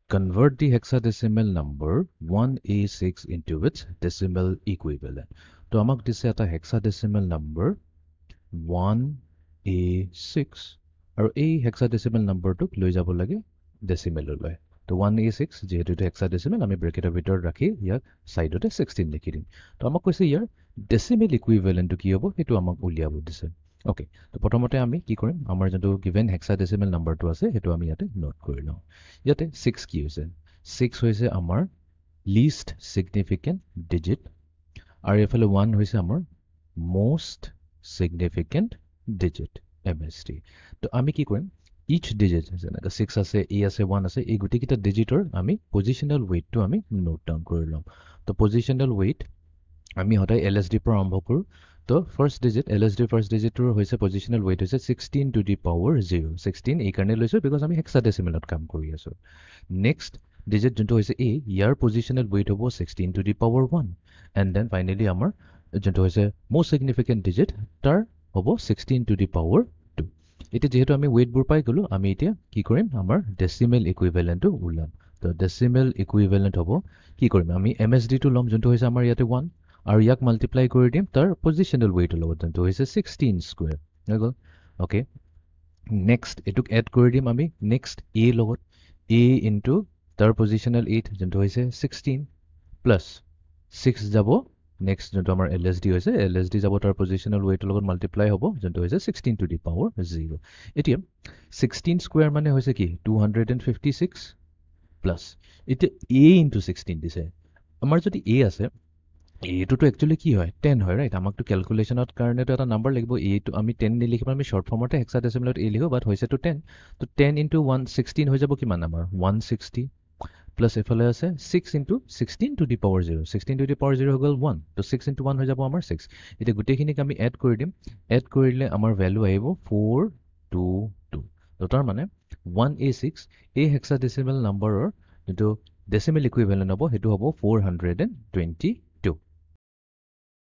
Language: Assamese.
convert the hexadecimal number 1A6 into its decimal equivalent. তো আমাক দিছে এটা hexadecimal number 1A6 আৰু এই hexadecimal numberটোক লৈ যাব লাগে decimalলৈ. তো 1A6 যেহেতু এটা hexadecimal আমি ব্ৰেকেটৰ ভিতৰত ৰাখি ইয়াক সাইডতে 16 লিখি দিম. তো আমাক কৈছে ইয়াৰ decimal equivalentটো কি হ'ব সেইটো আমাক উলিয়াব দিছে. ওকে, তো প্ৰথমতে আমি কি কৰিম আমাৰ যোনটো গিভেন hexadecimal numberটো আছে সেইটো আমি ইয়াতে নোট কৰি লওঁ. ইয়াতে 6 কি হৈছে 6 হৈছে আমাৰ least significant digit আৰু এফালে 1 হৈছে আমাৰ most significant digit MSD. তো আমি কি কৰিম each digit যেনেকৈ 6 আছে a আছে 1 আছে এই গোটেইকেইটা ডিজিটৰ আমি পজিশনাল ওয়েটটো আমি নোট ডাউন কৰি ল'ম. তো পজিশনাল ওয়েট আমি সদায় LSD পৰা আৰম্ভ কৰোঁ. তো ফাৰ্ষ্ট ডিজিট LSD ফাৰ্ষ্ট ডিজিটৰ হৈছে পজিশনাল ওয়েট হৈছে 16 to the power 0. 16 এই কাৰণে লৈছোঁ বিকজ আমি হেক্সাডেচিমেলত কাম কৰি আছোঁ. নেক্সট ডিজিট যোনটো হৈছে a ইয়াৰ পজিশনাল ওয়েট হ'ব 16 to the power 1 and then finally আমাৰ যোনটো হৈছে most significant digit তাৰ হ'ব 16 to the power 2. এতিয়া যেহেতু আমি ওয়েটবোৰ পাই গ'লো আমি এতিয়া কি কৰিম আমাৰ ডেচিমেল ইকুইভেলেণ্টটো ওলাম. তো ডেচিমেল ইকুইভেলেণ্ট হ'ব কি কৰিম আমি MSDটো ল'ম যোনটো হৈছে আমাৰ ইয়াতে 1 আৰু ইয়াক মাল্টিপ্লাই কৰি দিম তাৰ পজিশনাল ওয়েটৰ লগত যোনটো হৈছে 16 স্কোয়াৰ হৈ গ'ল. ওকে, নেক্সট এটুক এড কৰি দিম আমি নেক্সট a লগত a ইনটু তাৰ পজিশনাল 8 যোনটো হৈছে 16 প্লাছ 6 যাব নেক্সট যোনটো আমাৰ LSD হৈছে LSD যাব তাৰ পজিশনাল ওয়েটৰ লগত মাল্টিপ্লাই হ'ব যোনটো হৈছে 16 to the power 0. এতিয়া 16 স্কোয়াৰ মানে হৈছে কি 256 প্লাছ এতিয়া a ইনটু 16 দিছে আমাৰ যদি a আছে এইটোতো একচুয়ালি কি হয় 10 হয় ৰাইট আমাকতো ক্যালকুলেশনত কাৰণেতো এটা নাম্বাৰ লাগিব এইটো আমি 10 নিলিখিব আমি শৰ্ট ফৰ্মতে হেক্সাডেচিমেলত a লিখো বাট হৈছেতো 10 তো 10 ইনটু 116 হৈ যাব কিমান আমাৰ 160 প্লাস এফালে আছে 6 into 16 to the power 0 16 to the power 0 হৈ গ'ল 1 তো 6 ইনটু 1 হৈ যাব আমাৰ 6 এতিয়া গোটেইখিনিক আমি এড কৰি দিম এড কৰিলে আমাৰ ভ্যালু আহিব 422 তো তাৰ মানে 1a6 এই হেক্সাডেচিমেল নাম্বাৰৰ যেটো ডেচিমেল ইকুইভ্যালেন্ট হ'ব হেতু হ'ব 422